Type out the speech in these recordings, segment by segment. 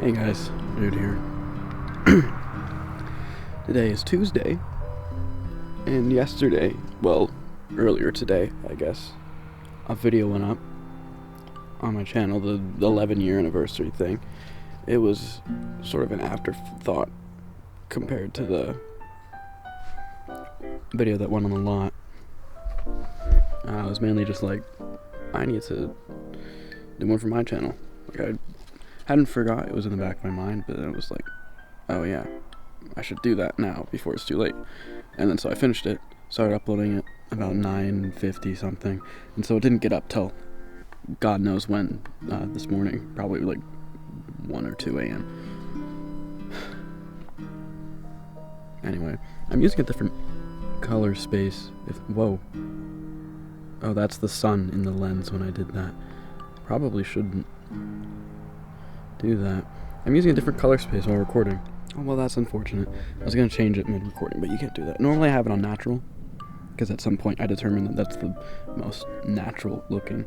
Hey guys, Dude here. Today is Tuesday, and yesterday, well, earlier today, I guess, a video went up on my channel, the 11-year anniversary thing. It was sort of an afterthought compared to the video that went on a lot. I was mainly just like, I need to do more for my channel. Like, I hadn't forgot it was in the back of my mind, but then it was like, oh yeah, I should do that now before it's too late. And then so I finished it, started uploading it about 9:50 something, and so it didn't get up till God knows when this morning, probably like 1 or 2 a.m. Anyway, I'm using a different color space. Whoa. Oh, that's the sun in the lens when I did that. Probably shouldn't do that. I'm using a different color space while recording. Oh, well, that's unfortunate. I was going to change it mid-recording, but you can't do that. Normally I have it on natural, because at some point I determined that that's the most natural looking.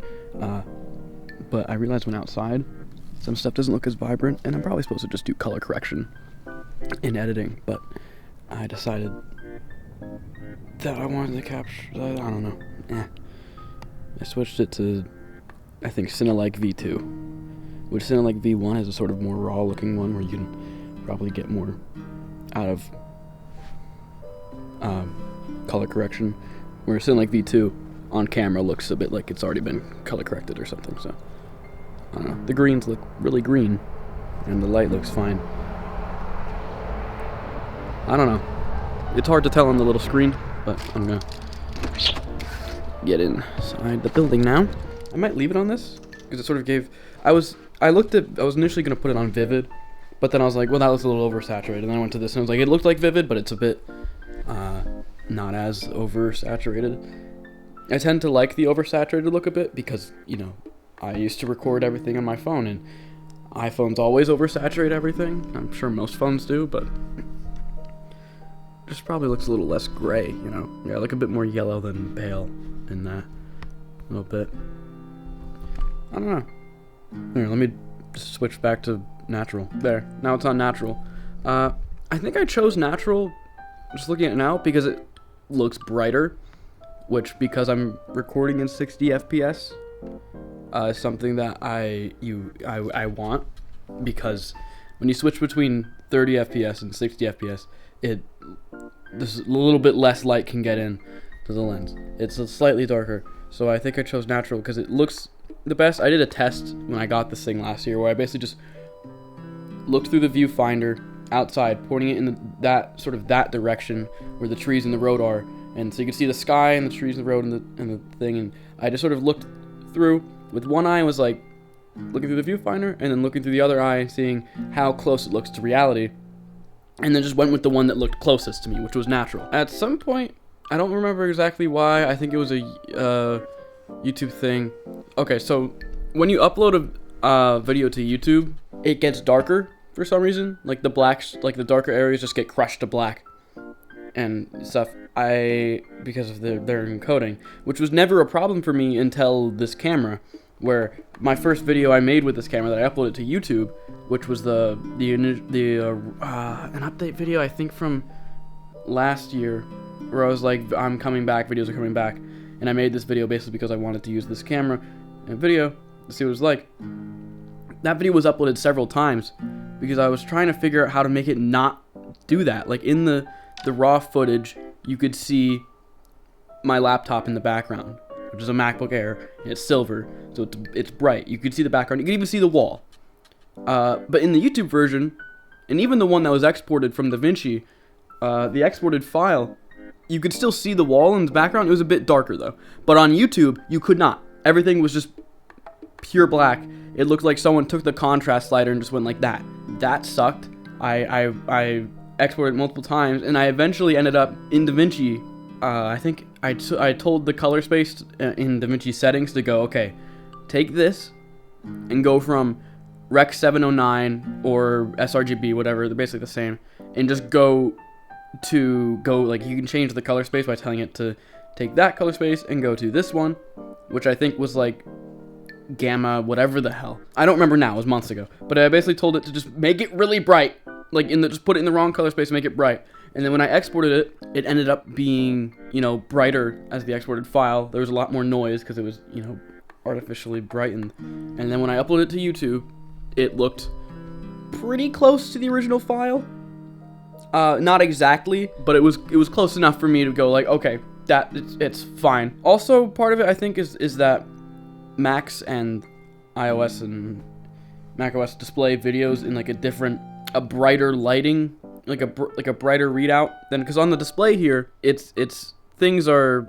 But I realized when outside, some stuff doesn't look as vibrant, and I'm probably supposed to just do color correction in editing, but I decided that I wanted to capture, I don't know. I switched it to, I think, Cinelike V2. Which Cinelike V1 has a sort of more raw looking one where you can probably get more out of color correction. Where Cinelike V2 on camera looks a bit like it's already been color corrected or something, so I don't know. The greens look really green and the light looks fine. I don't know. It's hard to tell on the little screen, but I'm gonna get inside the building now. I might leave it on this because it sort of gave. I was initially gonna put it on Vivid, but then I was like, well, that looks a little oversaturated. And then I went to this and I was like, it looked like Vivid, but it's a bit not as oversaturated. I tend to like the oversaturated look a bit because, you know, I used to record everything on my phone, and iPhones always oversaturate everything. I'm sure most phones do, but just probably looks a little less gray, you know. Yeah, like a bit more yellow than pale in that a little bit. I don't know. Here, let me just switch back to natural. There, now it's on natural. I think I chose natural, just looking at it now, because it looks brighter, which, because I'm recording in 60 FPS, is something that I want, because when you switch between 30 FPS and 60 FPS, this a little bit less light can get in to the lens. It's slightly darker, so I think I chose natural because it looks the best. I did a test when I got this thing last year where I basically just looked through the viewfinder outside, pointing it in that direction where the trees and the road are, and so you could see the sky and the trees and the road and the thing, and I just sort of looked through with one eye, was like looking through the viewfinder, and then looking through the other eye, seeing how close it looks to reality, and then just went with the one that looked closest to me, which was natural. At some point, I don't remember exactly why, I think it was a YouTube thing. Okay, so when you upload a video to YouTube, it gets darker for some reason. Like the blacks, like the darker areas just get crushed to black and stuff. Because of their encoding, which was never a problem for me until this camera, where my first video I made with this camera that I uploaded to YouTube, which was an update video, I think from last year, where I was like, I'm coming back, videos are coming back. And I made this video basically because I wanted to use this camera and video to see what it was like. That video was uploaded several times because I was trying to figure out how to make it not do that. Like in the raw footage, you could see my laptop in the background, which is a MacBook Air, and it's silver, so it's bright. You could see the background. You could even see the wall. But in the YouTube version, and even the one that was exported from DaVinci, the exported file, you could still see the wall in the background. It was a bit darker though. But on YouTube, you could not. Everything was just pure black. It looked like someone took the contrast slider and just went like that. That sucked. I exported it multiple times, and I eventually ended up in DaVinci. I think I told the color space in DaVinci settings to go, okay, take this and go from Rec 709 or sRGB, whatever, they're basically the same, and just go like, you can change the color space by telling it to take that color space and go to this one, which I think was like gamma, whatever the hell. I don't remember now, it was months ago. But I basically told it to just make it really bright. Like, just put it in the wrong color space, make it bright. And then when I exported it, it ended up being, you know, brighter as the exported file. There was a lot more noise because it was, you know, artificially brightened. And then when I uploaded it to YouTube, it looked pretty close to the original file. Not exactly, but it was close enough for me to go like, okay, it's fine. Also, part of it I think is that Macs and iOS and macOS display videos in like a brighter lighting, like a brighter readout than, because on the display here, it's things are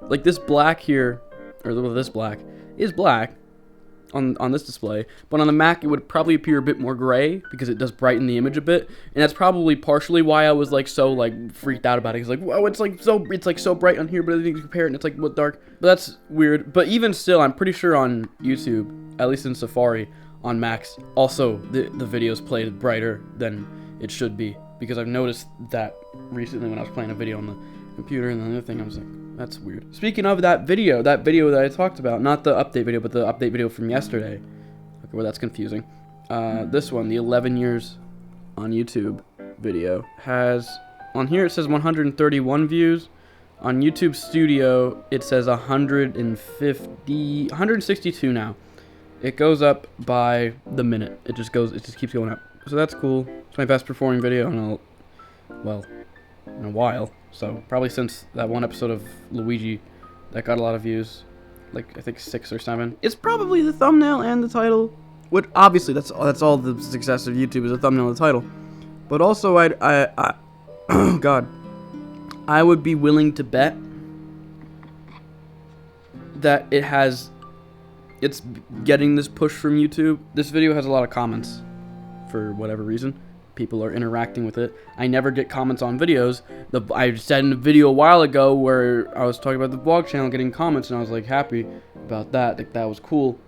like this black here, or this black is black on this display, but on the Mac it would probably appear a bit more gray because it does brighten the image a bit, and that's probably partially why I was like so like freaked out about it. It's like, whoa, it's like so bright on here, but I think you compare it and it's like what dark. But that's weird. But even still, I'm pretty sure on YouTube, at least in Safari on Macs, also the videos played brighter than it should be, because I've noticed that recently when I was playing a video on the computer, and the other thing I was like, that's weird. Speaking of that video that I talked about, not the update video, but the update video from yesterday. Okay, well, that's confusing. This one, the 11 years on YouTube video, has, on here it says 131 views. On YouTube Studio, it says 162 now. It goes up by the minute. It just keeps going up. So that's cool. It's my best performing video in a while. So probably since that one episode of Luigi that got a lot of views, like I think 6 or 7. It's probably the thumbnail and the title. Which obviously that's all the success of YouTube is the thumbnail and the title. But also I oh god, I would be willing to bet that it's getting this push from YouTube. This video has a lot of comments for whatever reason. People are interacting with it. I never get comments on videos. I said in a video a while ago where I was talking about the vlog channel getting comments, and I was like happy about that. Like that was cool.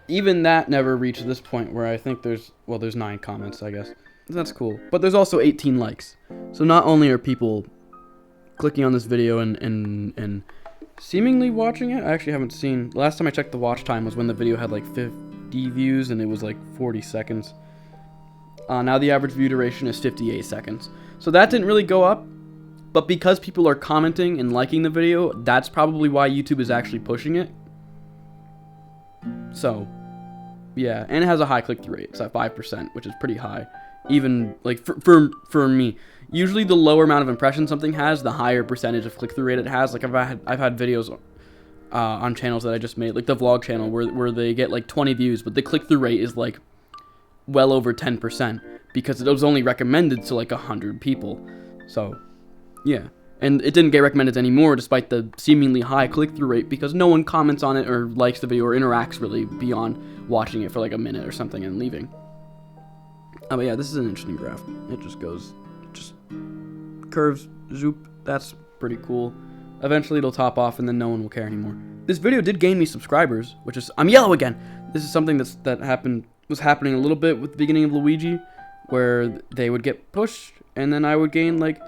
Even that never reached this point where I think there's 9 comments, I guess. That's cool. But there's also 18 likes. So not only are people clicking on this video and seemingly watching it, I actually haven't seen. Last time I checked the watch time was when the video had like 50 views and it was like 40 seconds. Now the average view duration is 58 seconds. So that didn't really go up, but because people are commenting and liking the video, that's probably why YouTube is actually pushing it. So, yeah, and it has a high click-through rate. It's at 5%, which is pretty high. Even like for me, usually the lower amount of impressions something has, the higher percentage of click-through rate it has. Like I've had videos on channels that I just made, like the vlog channel, where they get like 20 views, but the click-through rate is like well over 10% because it was only recommended to like 100 people. So, yeah. And it didn't get recommended anymore despite the seemingly high click-through rate because no one comments on it or likes the video or interacts really beyond watching it for like a minute or something and leaving. But yeah, this is an interesting graph. It just curves, zoop. That's pretty cool. Eventually it'll top off and then no one will care anymore. This video did gain me subscribers, which is, I'm yellow again. This is something was happening a little bit with the beginning of Luigi, where they would get pushed and then I would gain like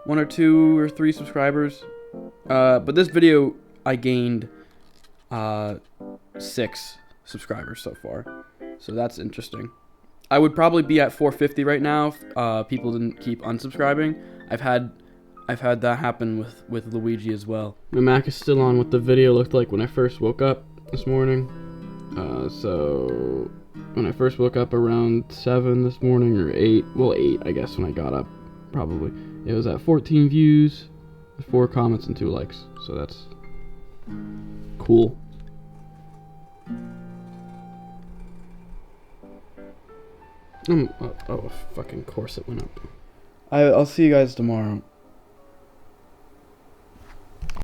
1 or 2 or 3 subscribers. But this video I gained 6 subscribers so far. So that's interesting. I would probably be at 450 right now if people didn't keep unsubscribing. I've had that happen with Luigi as well. My Mac is still on what the video looked like when I first woke up this morning. So when I first woke up around 7 this morning, or 8, well 8 I guess when I got up, probably. It was at 14 views, 4 comments and 2 likes. So that's cool. Oh, fucking course it went up. I'll see you guys tomorrow.